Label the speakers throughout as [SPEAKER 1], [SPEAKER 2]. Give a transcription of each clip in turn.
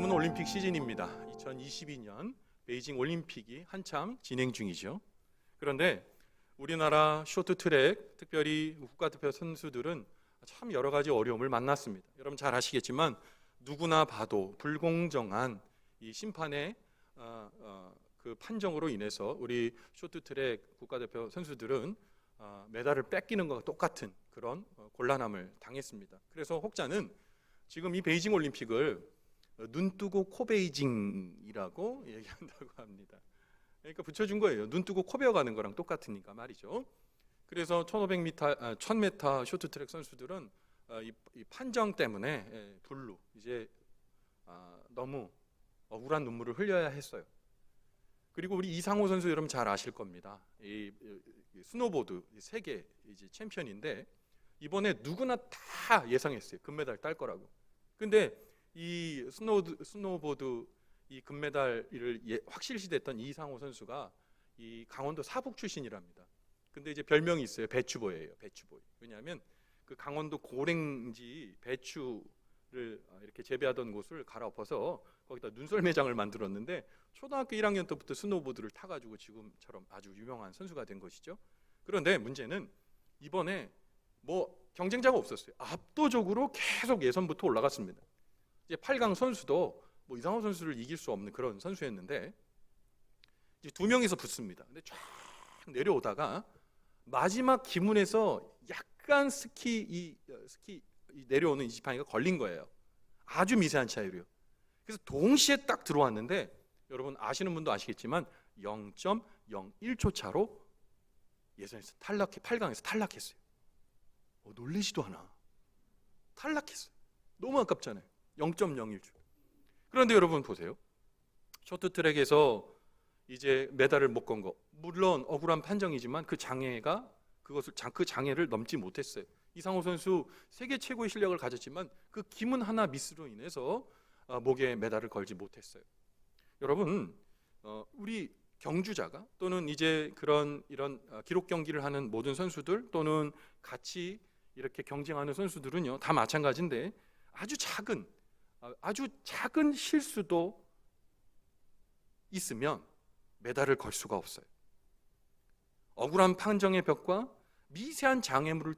[SPEAKER 1] 봄은 올림픽 시즌입니다. 2022년 베이징 올림픽이 한참 진행 중이죠. 그런데 우리나라 쇼트트랙, 특별히 국가대표 선수들은 참 여러 가지 어려움을 만났습니다. 여러분 잘 아시겠지만 누구나 봐도 불공정한 이 심판의 그 판정으로 인해서 우리 쇼트트랙 국가대표 선수들은 메달을 뺏기는 것과 똑같은 그런 곤란함을 당했습니다. 그래서 혹자는 지금 이 베이징 올림픽을 눈 뜨고 코 베이징이라고 얘기한다고 합니다. 그러니까 붙여준 거예요. 눈 뜨고 코 베어가는 거랑 똑같으니까 말이죠. 그래서 1500m, 1000m 쇼트트랙 선수들은 이 판정 때문에 불로 이제 너무 억울한 눈물을 흘려야 했어요. 그리고 우리 이상호 선수 여러분 잘 아실 겁니다. 이 스노보드 세계 이제 챔피언인데 이번에 누구나 다 예상했어요. 금메달 딸 거라고. 근데 이 스노보드 이 금메달을 확실시됐던 이상호 선수가 이 강원도 사북 출신이랍니다. 근데 이제 별명이 있어요. 배추보이예요. 배추보이. 왜냐하면 그 강원도 고랭지 배추를 이렇게 재배하던 곳을 갈아엎어서 거기다 눈썰 매장을 만들었는데 초등학교 1학년 때부터 스노보드를 타가지고 지금처럼 아주 유명한 선수가 된 것이죠. 그런데 문제는 이번에 뭐 경쟁자가 없었어요. 압도적으로 계속 예선부터 올라갔습니다. 이제 8강 선수도 뭐 이상호 선수를 이길 수 없는 그런 선수였는데 이제 두 명이서 붙습니다. 근데 쫙 내려오다가 마지막 기문에서 약간 스키 내려오는 이 지팡이가 걸린 거예요. 아주 미세한 차이로요. 그래서 동시에 딱 들어왔는데 여러분 아시는 분도 아시겠지만 0.01초 차로 예선에서 8강에서 탈락했어요. 놀리지도 않아. 탈락했어요. 너무 아깝잖아요. 0.01초. 그런데 여러분 보세요. 쇼트트랙에서 이제 메달을 못 건 거, 물론 억울한 판정이지만 그 장애를 넘지 못했어요. 이상호 선수 세계 최고의 실력을 가졌지만 그 기문 하나 미스로 인해서 목에 메달을 걸지 못했어요. 여러분, 우리 경주자가 또는 이제 이런 기록 경기를 하는 모든 선수들 또는 같이 이렇게 경쟁하는 선수들은요 다 마찬가지인데 아주 작은 실수도 있으면 메달을 걸 수가 없어요. 억울한 판정의 벽과 미세한 장애물을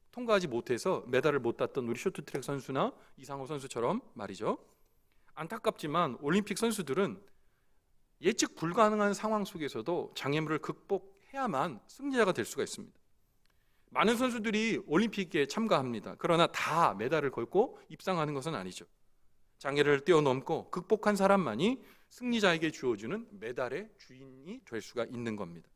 [SPEAKER 1] 통과하지 못해서 메달을 못 땄던 우리 쇼트트랙 선수나 이상호 선수처럼 말이죠. 안타깝지만 올림픽 선수들은 예측 불가능한 상황 속에서도 장애물을 극복해야만 승리자가 될 수가 있습니다. 많은 선수들이 올림픽에 참가합니다. 그러나 다 메달을 걸고 입상하는 것은 아니죠. 장애를 뛰어넘고 극복한 사람만이 승리자에게 주어주는 메달의 주인이 될 수가 있는 겁니다.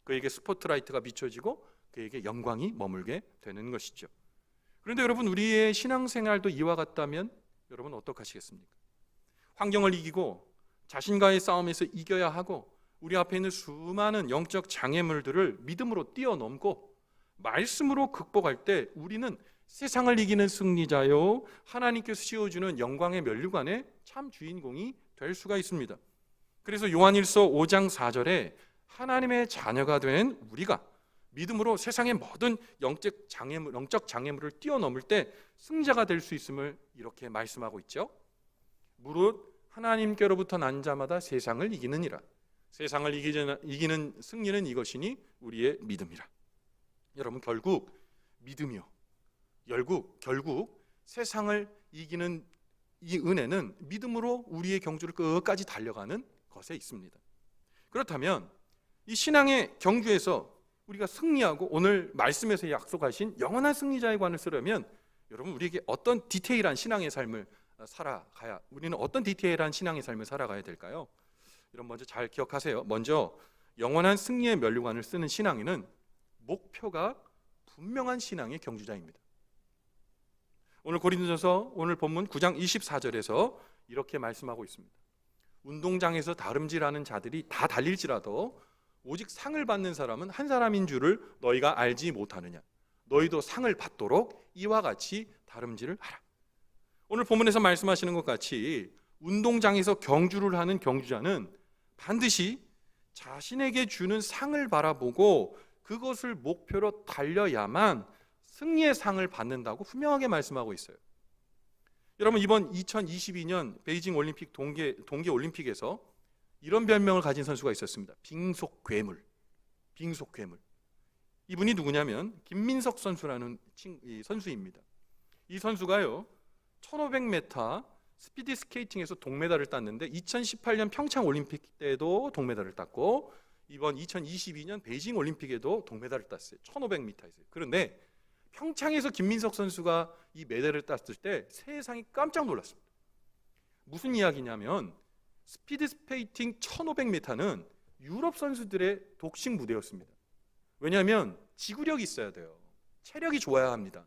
[SPEAKER 1] 그에게 스포트라이트가 비춰지고 그에게 영광이 머물게 되는 것이죠. 그런데 여러분 우리의 신앙생활도 이와 같다면 여러분 어떡하시겠습니까? 환경을 이기고 자신과의 싸움에서 이겨야 하고 우리 앞에 있는 수많은 영적 장애물들을 믿음으로 뛰어넘고 말씀으로 극복할 때 우리는 세상을 이기는 승리자요 하나님께서 씌워주는 영광의 면류관의 참 주인공이 될 수가 있습니다. 그래서 요한일서 5장 4절에 하나님의 자녀가 된 우리가 믿음으로 세상의 모든 영적 장애물을 뛰어넘을 때 승자가 될 수 있음을 이렇게 말씀하고 있죠. 무릇 하나님께로부터 난 자마다 세상을 이기느니라. 세상을 이기는 승리는 이것이니 우리의 믿음이라. 여러분 결국 믿음이요. 결국 세상을 이기는 이 은혜는 믿음으로 우리의 경주를 끝까지 달려가는 것에 있습니다. 그렇다면 이 신앙의 경주에서 우리가 승리하고 오늘 말씀에서 약속하신 영원한 승리자의 관을 쓰려면 여러분 우리에게 어떤 디테일한 신앙의 삶을 우리는 어떤 디테일한 신앙의 삶을 살아가야 될까요? 여러분 먼저 잘 기억하세요. 먼저 영원한 승리의 면류관을 쓰는 신앙인은 목표가 분명한 신앙의 경주자입니다. 오늘 고린도전서 오늘 본문 9장 24절에서 이렇게 말씀하고 있습니다. 운동장에서 다름질하는 자들이 다 달릴지라도 오직 상을 받는 사람은 한 사람인 줄을 너희가 알지 못하느냐. 너희도 상을 받도록 이와 같이 다름질을 하라. 오늘 본문에서 말씀하시는 것 같이 운동장에서 경주를 하는 경주자는 반드시 자신에게 주는 상을 바라보고 그것을 목표로 달려야만 승리의 상을 받는다고 분명하게 말씀하고 있어요. 여러분, 이번 2022년 베이징 올림픽 동계 올림픽에서 이런 별명을 가진 선수가 있었습니다. 빙속 괴물. 빙속 괴물. 이분이 누구냐면 김민석 선수라는 선수입니다. 이 선수가요, 1500m 스피드 스케이팅에서 동메달을 땄는데 2018년 평창 올림픽 때도 동메달을 땄고 이번 2022년 베이징 올림픽에도 동메달을 땄어요. 1500m에서. 그런데 평창에서 김민석 선수가 이 메달을 땄을 때 세상이 깜짝 놀랐습니다. 무슨 이야기냐면 스피드 스케이팅 1500m는 유럽 선수들의 독식 무대였습니다. 왜냐하면 지구력이 있어야 돼요. 체력이 좋아야 합니다.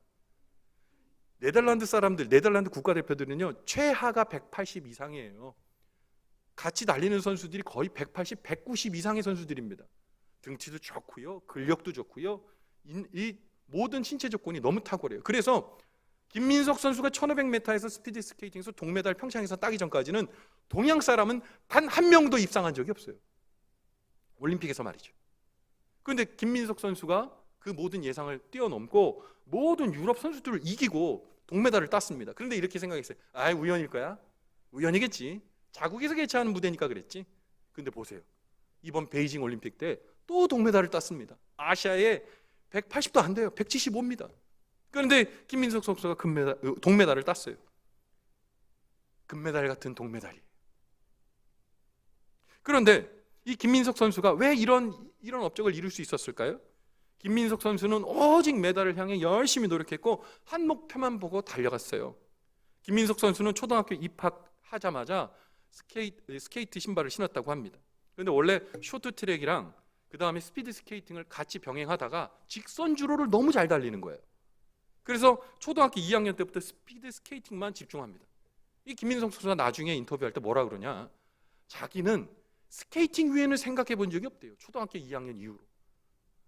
[SPEAKER 1] 네덜란드 국가대표들은요, 최하가 180 이상이에요. 같이 달리는 선수들이 거의 180, 190 이상의 선수들입니다. 등치도 좋고요, 근력도 좋고요, 이 모든 신체 조건이 너무 탁월해요. 그래서 김민석 선수가 1500m에서 스피드 스케이팅에서 동메달 평창에서 따기 전까지는 동양 사람은 단 한 명도 입상한 적이 없어요. 올림픽에서 말이죠. 그런데 김민석 선수가 그 모든 예상을 뛰어넘고 모든 유럽 선수들을 이기고 동메달을 땄습니다. 그런데 이렇게 생각했어요. 아, 우연일 거야? 우연이겠지. 자국에서 개최하는 무대니까 그랬지. 근데 보세요. 이번 베이징 올림픽 때 또 동메달을 땄습니다. 아시아에 180도 안 돼요. 175입니다. 그런데 김민석 선수가 동메달을 땄어요. 금메달 같은 동메달이에요. 그런데 이 김민석 선수가 왜 이런 업적을 이룰 수 있었을까요? 김민석 선수는 오직 메달을 향해 열심히 노력했고 한 목표만 보고 달려갔어요. 김민석 선수는 초등학교 입학하자마자 스케이트 신발을 신었다고 합니다. 그런데 원래 쇼트트랙이랑 그 다음에 스피드 스케이팅을 같이 병행하다가 직선 주로를 너무 잘 달리는 거예요. 그래서 초등학교 2학년 때부터 스피드 스케이팅만 집중합니다. 이 김민석 선수가 나중에 인터뷰할 때 뭐라 그러냐, 자기는 스케이팅 위에는 생각해 본 적이 없대요. 초등학교 2학년 이후로.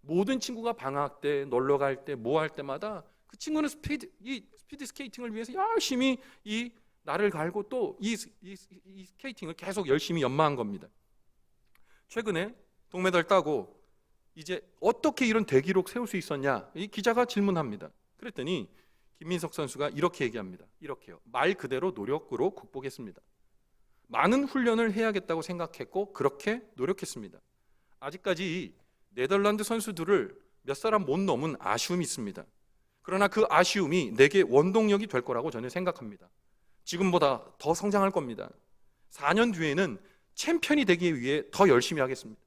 [SPEAKER 1] 모든 친구가 방학 때 놀러 갈 때 뭐 할 때마다 그 친구는 스피드 스케이팅을 위해서 열심히 이 날을 갈고 또 이 스케이팅을 계속 열심히 연마한 겁니다. 최근에 동메달 따고 이제 어떻게 이런 대기록 세울 수 있었냐, 이 기자가 질문합니다. 그랬더니 김민석 선수가 이렇게 얘기합니다. 이렇게요. 말 그대로 노력으로 극복했습니다. 많은 훈련을 해야겠다고 생각했고 그렇게 노력했습니다. 아직까지 네덜란드 선수들을 몇 사람 못 넘은 아쉬움이 있습니다. 그러나 그 아쉬움이 내게 원동력이 될 거라고 저는 생각합니다. 지금보다 더 성장할 겁니다. 4년 뒤에는 챔피언이 되기 위해 더 열심히 하겠습니다.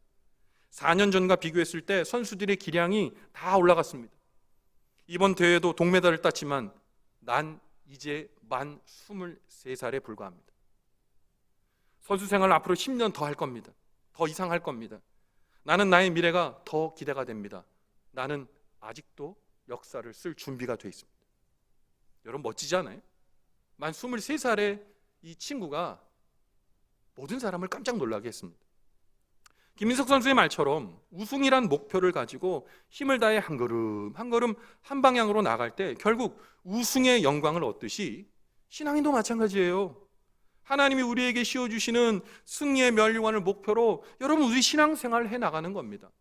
[SPEAKER 1] 4년 전과 비교했을 때 선수들의 기량이 다 올라갔습니다. 이번 대회도 동메달을 땄지만 난 이제 만 23살에 불과합니다. 선수 생활 앞으로 10년 더 할 겁니다. 더 이상 할 겁니다. 나는 나의 미래가 더 기대가 됩니다. 나는 아직도 역사를 쓸 준비가 돼 있습니다. 여러분 멋지지 않아요? 만 23살의 이 친구가 모든 사람을 깜짝 놀라게 했습니다. 김민석 선수의 말처럼 우승이란 목표를 가지고 힘을 다해 한 걸음 한 걸음 한 방향으로 나갈 때 결국 우승의 영광을 얻듯이 신앙인도 마찬가지예요. 하나님이 우리에게 씌워주시는 승리의 면류관을 목표로 여러분 우리 신앙생활을 해나가는 겁니다.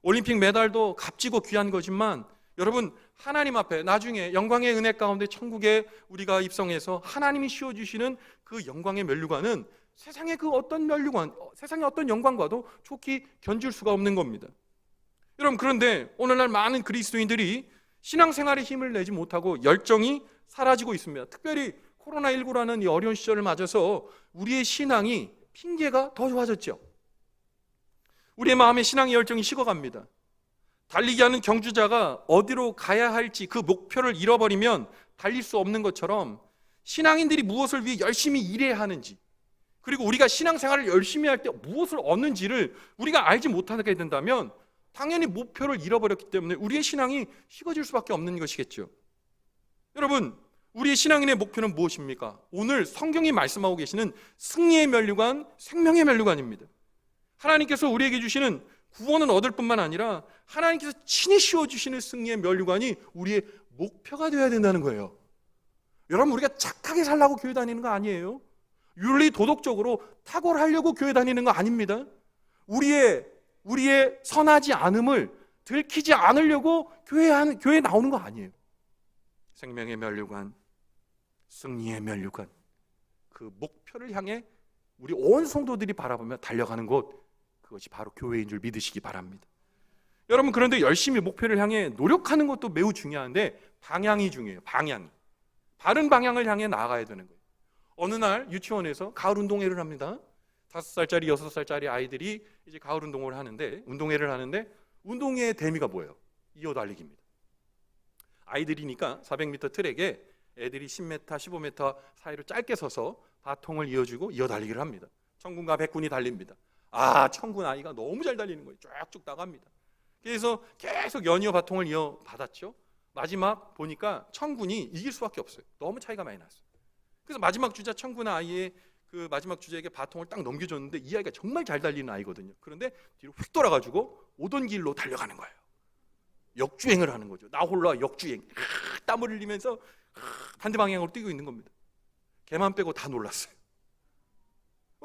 [SPEAKER 1] 올림픽 메달도 값지고 귀한 거지만 여러분 하나님 앞에 나중에 영광의 은혜 가운데 천국에 우리가 입성해서 하나님이 씌워주시는 그 영광의 면류관은 세상의 그 어떤 면류관, 세상의 어떤 영광과도 좋게 견줄 수가 없는 겁니다. 여러분 그런데 오늘날 많은 그리스도인들이 신앙생활에 힘을 내지 못하고 열정이 사라지고 있습니다. 특별히 코로나19라는 이 어려운 시절을 맞아서 우리의 신앙이 핑계가 더 좋아졌죠. 우리의 마음에 신앙의 열정이 식어갑니다. 달리기 하는 경주자가 어디로 가야 할지 그 목표를 잃어버리면 달릴 수 없는 것처럼 신앙인들이 무엇을 위해 열심히 일해야 하는지, 그리고 우리가 신앙생활을 열심히 할 때 무엇을 얻는지를 우리가 알지 못하게 된다면 당연히 목표를 잃어버렸기 때문에 우리의 신앙이 식어질 수밖에 없는 것이겠죠. 여러분 우리의 신앙인의 목표는 무엇입니까? 오늘 성경이 말씀하고 계시는 승리의 면류관, 생명의 면류관입니다. 하나님께서 우리에게 주시는 구원은 얻을 뿐만 아니라 하나님께서 친히 씌워주시는 승리의 면류관이 우리의 목표가 되어야 된다는 거예요. 여러분 우리가 착하게 살라고 교회 다니는 거 아니에요. 윤리 도덕적으로 탁월하려고 교회 다니는 거 아닙니다. 우리의 선하지 않음을 들키지 않으려고 교회에 나오는 거 아니에요. 생명의 면류관, 승리의 면류관, 그 목표를 향해 우리 온 성도들이 바라보며 달려가는 곳, 그것이 바로 교회인 줄 믿으시기 바랍니다. 여러분, 그런데 열심히 목표를 향해 노력하는 것도 매우 중요한데 방향이 중요해요. 방향이. 바른 방향을 향해 나아가야 되는 거예요. 어느 날 유치원에서 가을 운동회를 합니다. 5살짜리, 6살짜리 아이들이 이제 가을 운동회를 하는데 운동회의 대미가 뭐예요? 이어달리기입니다. 아이들이니까 400m 트랙에 애들이 10m, 15m 사이로 짧게 서서 바통을 이어주고 이어달리기를 합니다. 청군과 백군이 달립니다. 청군 아이가 너무 잘 달리는 거예요. 쭉쭉 나갑니다. 그래서 계속 연이어 바통을 이어받았죠. 마지막 보니까 청군이 이길 수밖에 없어요. 너무 차이가 많이 났어요. 그래서 마지막 주자 청군 아이의 그 마지막 주자에게 바통을 딱 넘겨줬는데 이 아이가 정말 잘 달리는 아이거든요. 그런데 뒤로 휙 돌아가지고 오던 길로 달려가는 거예요. 역주행을 하는 거죠. 나 홀라 역주행. 땀을 흘리면서 반대 방향으로 뛰고 있는 겁니다. 걔만 빼고 다 놀랐어요.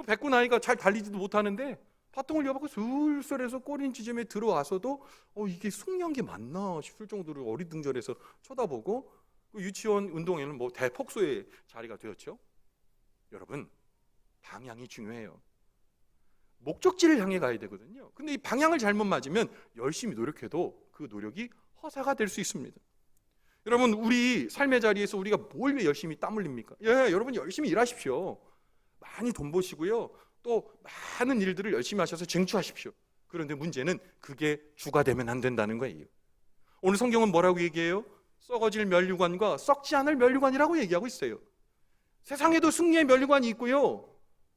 [SPEAKER 1] 백군 아이가 잘 달리지도 못하는데 바통을 이어받고 술술해서 꼬린 지점에 들어와서도 이게 승리한 게 맞나 싶을 정도로 어리둥절해서 쳐다보고, 그 유치원 운동회는 뭐 대폭소의 자리가 되었죠. 여러분, 방향이 중요해요. 목적지를 향해 가야 되거든요. 근데 이 방향을 잘못 맞으면 열심히 노력해도 그 노력이 허사가 될 수 있습니다. 여러분, 우리 삶의 자리에서 우리가 뭘 왜 열심히 땀 흘립니까? 여러분 열심히 일하십시오. 많이 돈 버시고요. 또 많은 일들을 열심히 하셔서 쟁취하십시오. 그런데 문제는 그게 주가 되면 안 된다는 거예요. 오늘 성경은 뭐라고 얘기해요? 썩어질 면류관과 썩지 않을 면류관이라고 얘기하고 있어요. 세상에도 승리의 면류관이 있고요,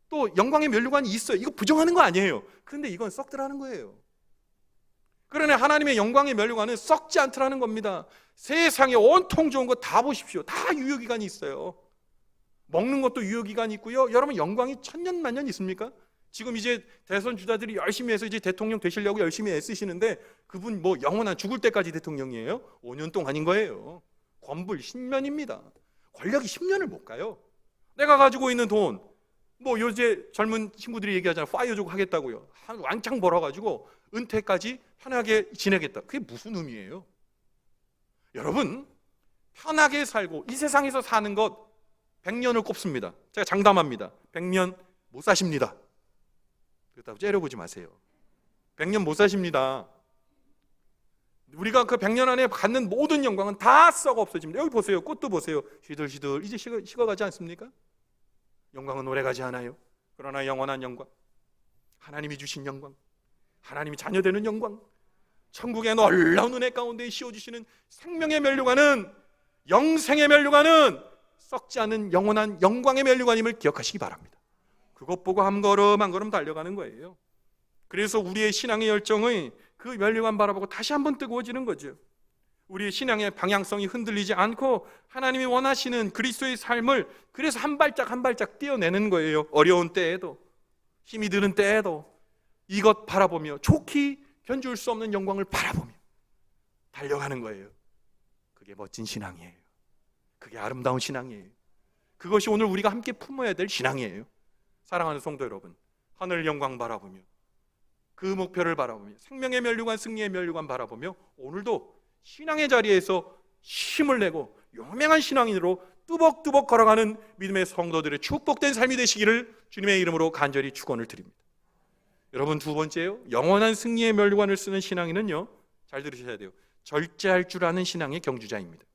[SPEAKER 1] 또 영광의 면류관이 있어요. 이거 부정하는 거 아니에요. 그런데 이건 썩더라는 거예요. 그러나 하나님의 영광의 면류관은 썩지 않더라는 겁니다. 세상에 온통 좋은 거 다 보십시오. 다 유효기간이 있어요. 먹는 것도 유효기간이 있고요. 여러분, 영광이 천년만년 있습니까? 지금 이제 대선 주자들이 열심히 해서 이제 대통령 되시려고 열심히 애쓰시는데 그분 뭐 영원한 죽을 때까지 대통령이에요? 5년 동안인 거예요. 권불 10년입니다. 권력이 10년을 못 가요. 내가 가지고 있는 돈, 뭐 요새 젊은 친구들이 얘기하잖아요. 파이어족 하겠다고요. 왕창 벌어가지고 은퇴까지 편하게 지내겠다. 그게 무슨 의미예요? 여러분, 편하게 살고 이 세상에서 사는 것 100년을 꼽습니다. 제가 장담합니다. 100년 못 사십니다. 그렇다고 째려보지 마세요. 100년 못 사십니다. 우리가 그 100년 안에 갖는 모든 영광은 다 썩어 없어집니다. 여기 보세요. 꽃도 보세요. 시들시들 이제 식어가지 않습니까? 영광은 오래가지 않아요. 그러나 영원한 영광, 하나님이 주신 영광, 하나님이 자녀되는 영광, 천국의 놀라운 은혜 가운데 씌워주시는 생명의 면류관은, 영생의 면류관은 썩지 않은 영원한 영광의 면류관임을 기억하시기 바랍니다. 그것 보고 한 걸음 한 걸음 달려가는 거예요. 그래서 우리의 신앙의 열정의 그 면류관 바라보고 다시 한번 뜨거워지는 거죠. 우리의 신앙의 방향성이 흔들리지 않고 하나님이 원하시는 그리스도의 삶을 그래서 한 발짝 한 발짝 떼어내는 거예요. 어려운 때에도, 힘이 드는 때에도 이것 바라보며, 좋게 견줄 수 없는 영광을 바라보며 달려가는 거예요. 그게 멋진 신앙이에요. 그게 아름다운 신앙이에요. 그것이 오늘 우리가 함께 품어야 될 신앙이에요. 사랑하는 성도 여러분, 하늘 영광 바라보며 그 목표를 바라보며 생명의 면류관, 승리의 면류관 바라보며 오늘도 신앙의 자리에서 힘을 내고 용맹한 신앙인으로 뚜벅뚜벅 걸어가는 믿음의 성도들의 축복된 삶이 되시기를 주님의 이름으로 간절히 축원을 드립니다. 여러분, 두 번째요, 영원한 승리의 면류관을 쓰는 신앙인은요, 잘 들으셔야 돼요, 절제할 줄 아는 신앙의 경주자입니다.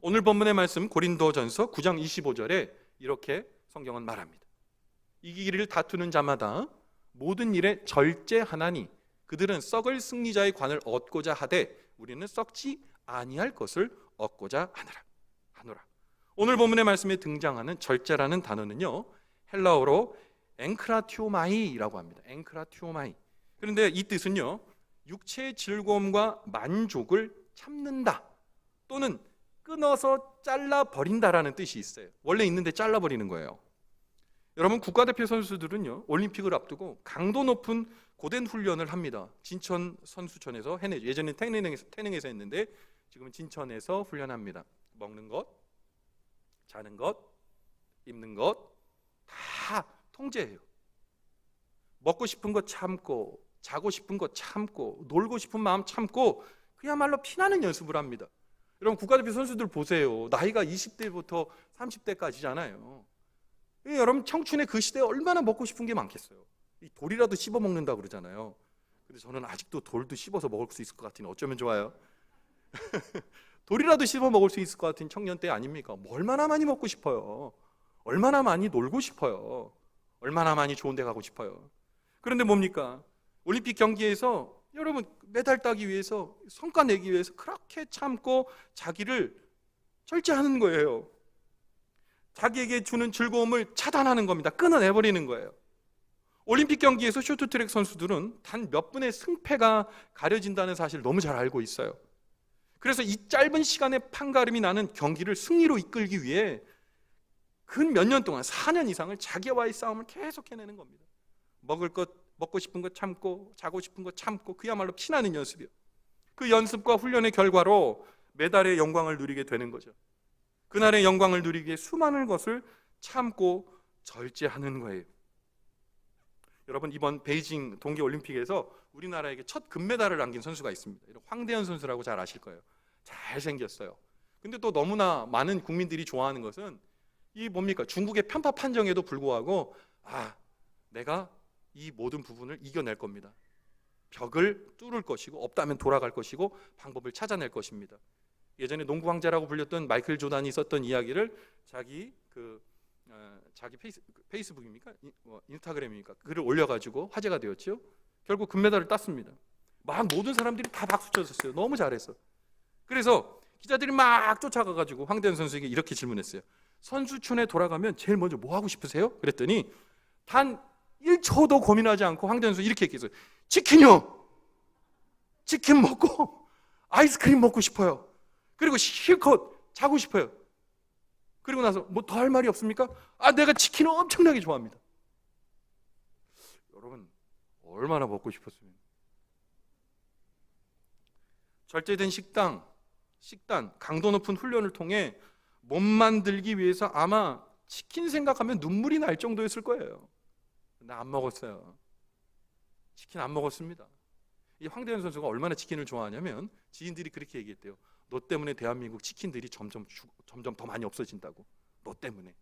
[SPEAKER 1] 오늘 본문의 말씀 고린도전서 9장 25절에 이렇게 성경은 말합니다. 이기기를 다투는 자마다 모든 일에 절제하나니 그들은 썩을 승리자의 관을 얻고자 하되 우리는 썩지 아니할 것을 얻고자 하노라. 오늘 본문의 말씀에 등장하는 절제라는 단어는요, 헬라어로 엥크라티오마이라고 합니다. 엥크라티오마이. 그런데 이 뜻은요, 육체의 즐거움과 만족을 참는다 또는 끊어서 잘라버린다라는 뜻이 있어요. 원래 있는데 잘라버리는 거예요. 여러분, 국가대표 선수들은요, 올림픽을 앞두고 강도 높은 고된 훈련을 합니다. 진천 선수촌에서 해내죠. 예전에 태능에서 했는데 지금은 진천에서 훈련합니다. 먹는 것, 자는 것, 입는 것 다 통제해요. 먹고 싶은 것 참고, 자고 싶은 것 참고, 놀고 싶은 마음 참고, 그야말로 피나는 연습을 합니다. 여러분 국가대표 선수들 보세요. 나이가 20대부터 30대까지잖아요. 여러분 청춘의 그 시대에 얼마나 먹고 싶은 게 많겠어요. 이 돌이라도 씹어 먹는다 그러잖아요. 근데 저는 아직도 돌도 씹어서 먹을 수 있을 것 같으니 어쩌면 좋아요. 돌이라도 씹어 먹을 수 있을 것 같은 청년 때 아닙니까? 뭐 얼마나 많이 먹고 싶어요. 얼마나 많이 놀고 싶어요. 얼마나 많이 좋은 데 가고 싶어요. 그런데 뭡니까? 올림픽 경기에서 여러분 메달 따기 위해서, 성과 내기 위해서 그렇게 참고 자기를 절제하는 거예요. 자기에게 주는 즐거움을 차단하는 겁니다. 끊어내버리는 거예요. 올림픽 경기에서 쇼트트랙 선수들은 단 몇 분의 승패가 가려진다는 사실을 너무 잘 알고 있어요. 그래서 이 짧은 시간에 판가름이 나는 경기를 승리로 이끌기 위해 근 몇 년 동안 4년 이상을 자기와의 싸움을 계속 해내는 겁니다. 먹고 싶은 거 참고, 자고 싶은 거 참고, 그야말로 피나는 연습이요. 그 연습과 훈련의 결과로 메달의 영광을 누리게 되는 거죠. 그날의 영광을 누리기 위해 수많은 것을 참고 절제하는 거예요. 여러분 이번 베이징 동계올림픽에서 우리나라에게 첫 금메달을 남긴 선수가 있습니다. 황대현 선수라고 잘 아실 거예요. 잘생겼어요. 근데 또 너무나 많은 국민들이 좋아하는 것은 이 뭡니까? 중국의 편파 판정에도 불구하고 내가 이 모든 부분을 이겨낼 겁니다. 벽을 뚫을 것이고 없다면 돌아갈 것이고 방법을 찾아낼 것입니다. 예전에 농구 황제라고 불렸던 마이클 조단이 썼던 이야기를 자기 페이스북입니까? 인스타그램입니까? 글을 올려가지고 화제가 되었죠. 결국 금메달을 땄습니다. 막 모든 사람들이 다 박수 쳤었어요. 너무 잘했어. 그래서 기자들이 막 쫓아가가지고 황대현 선수에게 이렇게 질문했어요. 선수촌에 돌아가면 제일 먼저 뭐 하고 싶으세요? 그랬더니 단 1초도 고민하지 않고 황대현 선수 이렇게 얘기했어요. 치킨이요. 치킨 먹고 아이스크림 먹고 싶어요. 그리고 실컷 자고 싶어요. 그리고 나서 뭐 더 할 말이 없습니까? 내가 치킨을 엄청나게 좋아합니다. 여러분 얼마나 먹고 싶었으면. 절제된 식단, 강도 높은 훈련을 통해 몸 만들기 위해서 아마 치킨 생각하면 눈물이 날 정도였을 거예요. 근데 안 먹었어요. 치킨 안 먹었습니다. 이 황대현 선수가 얼마나 치킨을 좋아하냐면 지인들이 그렇게 얘기했대요. 너 때문에 대한민국 치킨들이 점점 더 많이 없어진다고. 너 때문에.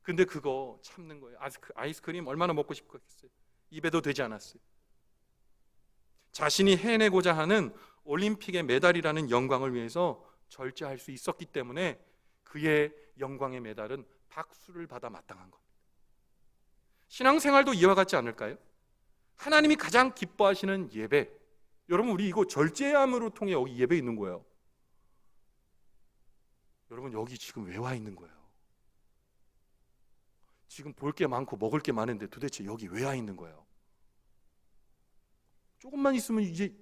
[SPEAKER 1] 근데 그거 참는 거예요. 아이스크림 얼마나 먹고 싶었겠어요. 입에도 되지 않았어요. 자신이 해내고자 하는 올림픽의 메달이라는 영광을 위해서 절제할 수 있었기 때문에 그의 영광의 메달은 박수를 받아 마땅한 겁니다. 신앙생활도 이와 같지 않을까요? 하나님이 가장 기뻐하시는 예배. 여러분 우리 이거 절제함으로 통해 여기 예배 있는 거예요. 여러분 여기 지금 왜 와 있는 거예요? 지금 볼 게 많고 먹을 게 많은데 도대체 여기 왜 와 있는 거예요? 조금만 있으면 이제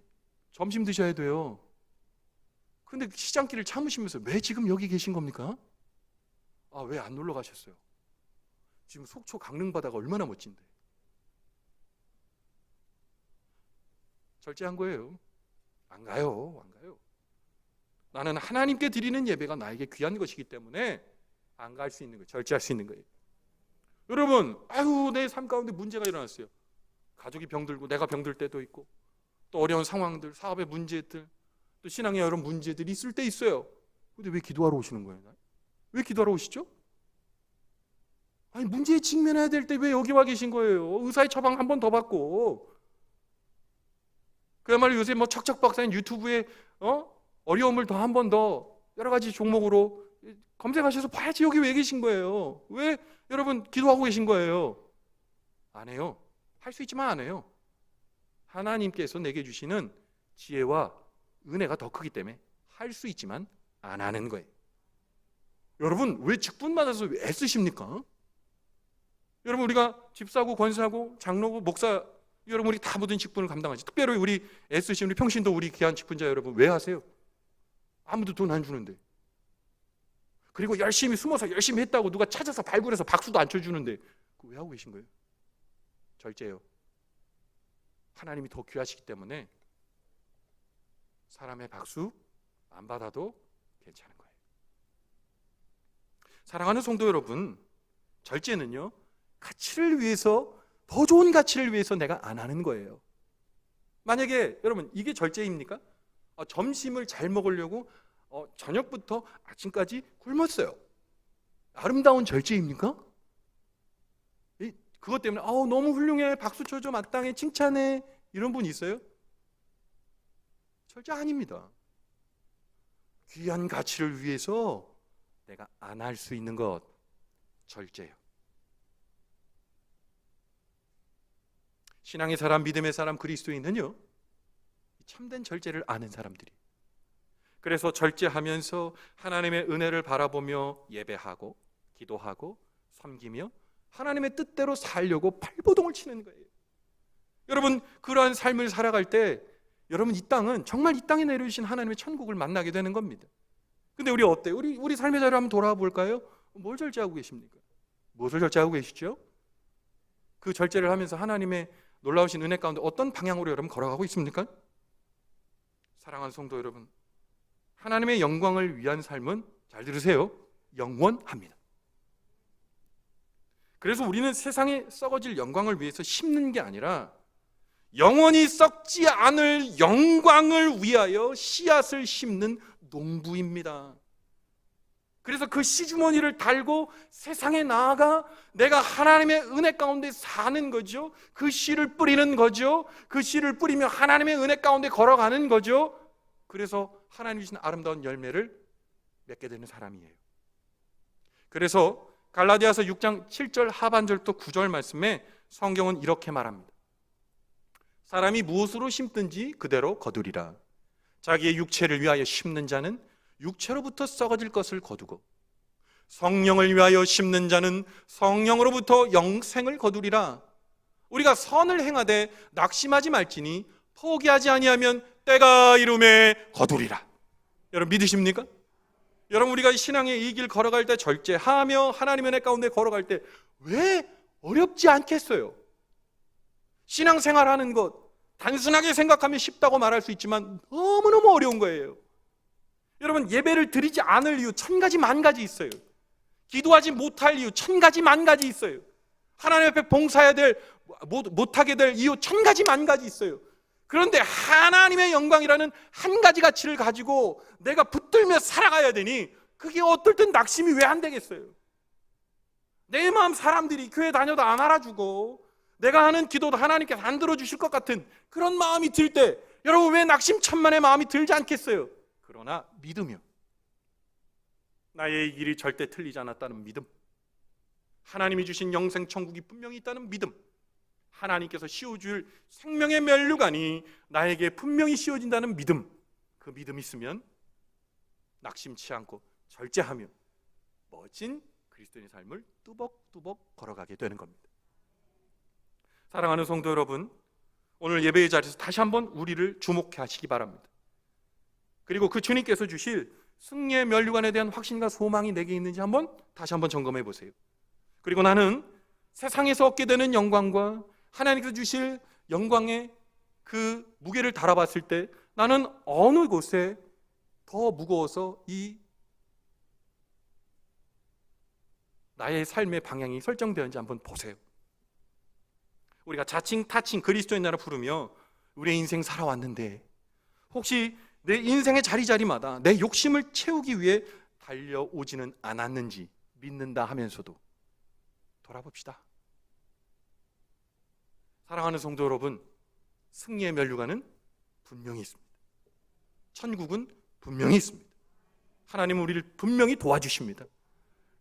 [SPEAKER 1] 점심 드셔야 돼요. 근데 시장길을 참으시면서 왜 지금 여기 계신 겁니까? 왜 안 놀러 가셨어요? 지금 속초 강릉바다가 얼마나 멋진데. 절제한 거예요. 안 가요. 나는 하나님께 드리는 예배가 나에게 귀한 것이기 때문에 안 갈 수 있는 거예요. 절제할 수 있는 거예요. 여러분, 내 삶 가운데 문제가 일어났어요. 가족이 병들고 내가 병들 때도 있고 또 어려운 상황들, 사업의 문제들, 또 신앙의 여러 문제들이 있을 때 있어요. 근데 왜 기도하러 오시는 거예요? 왜 기도하러 오시죠? 문제에 직면해야 될 때 왜 여기 와 계신 거예요? 의사의 처방 한 번 더 받고. 그야말로 요새 척척 박사님 유튜브에 어려움을 더 한 번 더 여러 가지 종목으로 검색하셔서 봐야지 여기 왜 계신 거예요? 왜 여러분 기도하고 계신 거예요? 안 해요. 할 수 있지만 안 해요. 하나님께서 내게 주시는 지혜와 은혜가 더 크기 때문에 할 수 있지만 안 하는 거예요. 여러분 왜 직분 받아서 왜 애쓰십니까? 여러분 우리가 집사고 권사고 장로고 목사 여러분 우리 다 모든 직분을 감당하지. 특별히 우리 애쓰신 우리 평신도 우리 귀한 직분자 여러분 왜 하세요? 아무도 돈 안 주는데. 그리고 열심히 숨어서 열심히 했다고 누가 찾아서 발굴해서 박수도 안 쳐주는데 그거 왜 하고 계신 거예요? 절제요. 하나님이 더 귀하시기 때문에 사람의 박수 안 받아도 괜찮은 거예요. 사랑하는 성도 여러분, 절제는요 가치를 위해서, 더 좋은 가치를 위해서 내가 안 하는 거예요. 만약에 여러분 이게 절제입니까? 점심을 잘 먹으려고 저녁부터 아침까지 굶었어요. 아름다운 절제입니까? 그것 때문에 너무 훌륭해, 박수 쳐줘, 마땅해, 칭찬해, 이런 분 있어요? 절제 아닙니다. 귀한 가치를 위해서 내가 안 할 수 있는 것, 절제요. 신앙의 사람, 믿음의 사람, 그리스도인은요, 참된 절제를 아는 사람들이. 그래서 절제하면서 하나님의 은혜를 바라보며 예배하고 기도하고 섬기며 하나님의 뜻대로 살려고 발버둥을 치는 거예요. 여러분, 그러한 삶을 살아갈 때 여러분, 이 땅은 정말 이 땅에 내려주신 하나님의 천국을 만나게 되는 겁니다. 근데 우리 어때요? 우리 삶의 자리를 한번 돌아와 볼까요? 뭘 절제하고 계십니까? 무엇을 절제하고 계시죠? 그 절제를 하면서 하나님의 놀라우신 은혜 가운데 어떤 방향으로 여러분 걸어가고 있습니까? 사랑하는 성도 여러분, 하나님의 영광을 위한 삶은, 잘 들으세요, 영원합니다. 그래서 우리는 세상에 썩어질 영광을 위해서 심는 게 아니라 영원히 썩지 않을 영광을 위하여 씨앗을 심는 농부입니다. 그래서 그 씨주머니를 달고 세상에 나아가 내가 하나님의 은혜 가운데 사는 거죠. 그 씨를 뿌리는 거죠. 그 씨를 뿌리며 하나님의 은혜 가운데 걸어가는 거죠. 그래서 하나님 주신 아름다운 열매를 맺게 되는 사람이에요. 그래서 갈라디아서 6장 7절 하반절부터 9절 말씀에 성경은 이렇게 말합니다. 사람이 무엇으로 심든지 그대로 거두리라. 자기의 육체를 위하여 심는 자는 육체로부터 썩어질 것을 거두고 성령을 위하여 심는 자는 성령으로부터 영생을 거두리라. 우리가 선을 행하되 낙심하지 말지니 포기하지 아니하면 때가 이름에 거두리라. 여러분 믿으십니까? 여러분, 우리가 신앙의 이 길 걸어갈 때 절제하며 하나님의 은혜 가운데 걸어갈 때 왜 어렵지 않겠어요? 신앙생활하는 것 단순하게 생각하면 쉽다고 말할 수 있지만 너무너무 어려운 거예요. 여러분, 예배를 드리지 않을 이유 1000가지 만가지 있어요. 기도하지 못할 이유 1000가지 만가지 있어요. 하나님 앞에 봉사해야 될, 못하게 될 이유 1000가지 만가지 있어요. 그런데 하나님의 영광이라는 한 가지 가치를 가지고 내가 붙들며 살아가야 되니 그게 어떨 땐 낙심이 왜 안 되겠어요? 내 마음 사람들이 교회 다녀도 안 알아주고 내가 하는 기도도 하나님께서 안 들어주실 것 같은 그런 마음이 들 때 여러분, 왜 낙심천만의 마음이 들지 않겠어요? 그러나 믿으며 나의 길이 절대 틀리지 않았다는 믿음, 하나님이 주신 영생 천국이 분명히 있다는 믿음, 하나님께서 씌워줄 생명의 면류관이 나에게 분명히 씌워진다는 믿음, 그 믿음이 있으면 낙심치 않고 절제하며 멋진 그리스도인의 삶을 뚜벅뚜벅 걸어가게 되는 겁니다. 사랑하는 성도 여러분, 오늘 예배의 자리에서 다시 한번 우리를 주목해 하시기 바랍니다. 그리고 그 주님께서 주실 승리의 면류관에 대한 확신과 소망이 내게 있는지 다시 한번 점검해 보세요. 그리고 나는 세상에서 얻게 되는 영광과 하나님께서 주실 영광의 그 무게를 달아봤을 때 나는 어느 곳에 더 무거워서 이 나의 삶의 방향이 설정되었는지 한번 보세요. 우리가 자칭 타칭 그리스도인 나라 부르며 우리의 인생 살아왔는데 혹시 내 인생의 자리자리마다 내 욕심을 채우기 위해 달려오지는 않았는지 믿는다 하면서도 돌아봅시다. 사랑하는 성도 여러분, 승리의 면류관은 분명히 있습니다. 천국은 분명히 있습니다. 하나님은 우리를 분명히 도와주십니다.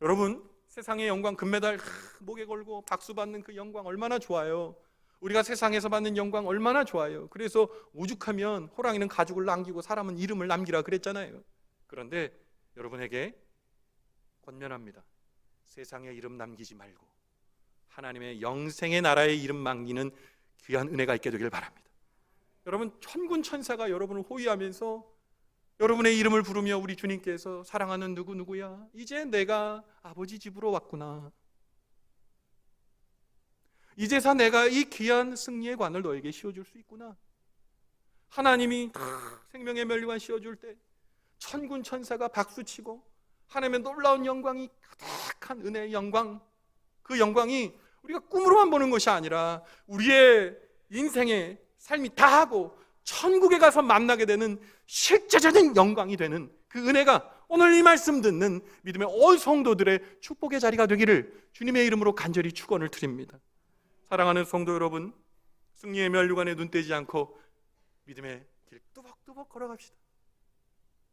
[SPEAKER 1] 여러분, 세상의 영광, 금메달 목에 걸고 박수 받는 그 영광 얼마나 좋아요. 우리가 세상에서 받는 영광 얼마나 좋아요. 그래서 오죽하면 호랑이는 가죽을 남기고 사람은 이름을 남기라 그랬잖아요. 그런데 여러분에게 권면합니다. 세상에 이름 남기지 말고 하나님의 영생의 나라의 이름 남기는 귀한 은혜가 있게 되길 바랍니다. 여러분, 천군 천사가 여러분을 호위하면서 여러분의 이름을 부르며 우리 주님께서 사랑하는 누구누구야, 이제 내가 아버지 집으로 왔구나. 이제서 내가 이 귀한 승리의 관을 너에게 씌워줄 수 있구나. 하나님이 생명의 면류관 씌워줄 때 천군 천사가 박수치고 하나님의 놀라운 영광이 가득한 은혜의 영광, 그 영광이 우리가 꿈으로만 보는 것이 아니라 우리의 인생의 삶이 다하고 천국에 가서 만나게 되는 실제적인 영광이 되는 그 은혜가 오늘 이 말씀 듣는 믿음의 온 성도들의 축복의 자리가 되기를 주님의 이름으로 간절히 축원을 드립니다. 사랑하는 성도 여러분, 승리의 면류관에 눈 떼지 않고 믿음의 길 뚜벅뚜벅 걸어갑시다.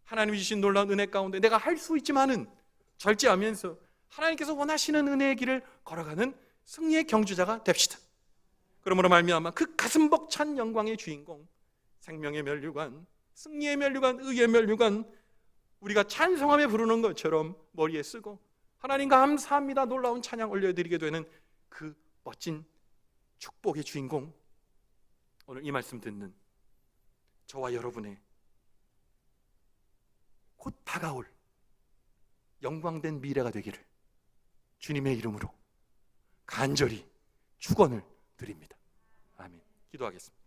[SPEAKER 1] 하나님이 주신 놀라운 은혜 가운데 내가 할 수 있지만은 절제하면서 하나님께서 원하시는 은혜의 길을 걸어가는 승리의 경주자가 됩시다. 그러므로 말미암아 그 가슴 벅찬 영광의 주인공, 생명의 면류관, 승리의 면류관, 의의 면류관, 우리가 찬송하며 부르는 것처럼 머리에 쓰고 하나님 감사합니다 놀라운 찬양 올려드리게 되는 그 멋진 축복의 주인공, 오늘 이 말씀 듣는 저와 여러분의 곧 다가올 영광된 미래가 되기를 주님의 이름으로 간절히 축원을 드립니다. 아멘. 기도하겠습니다.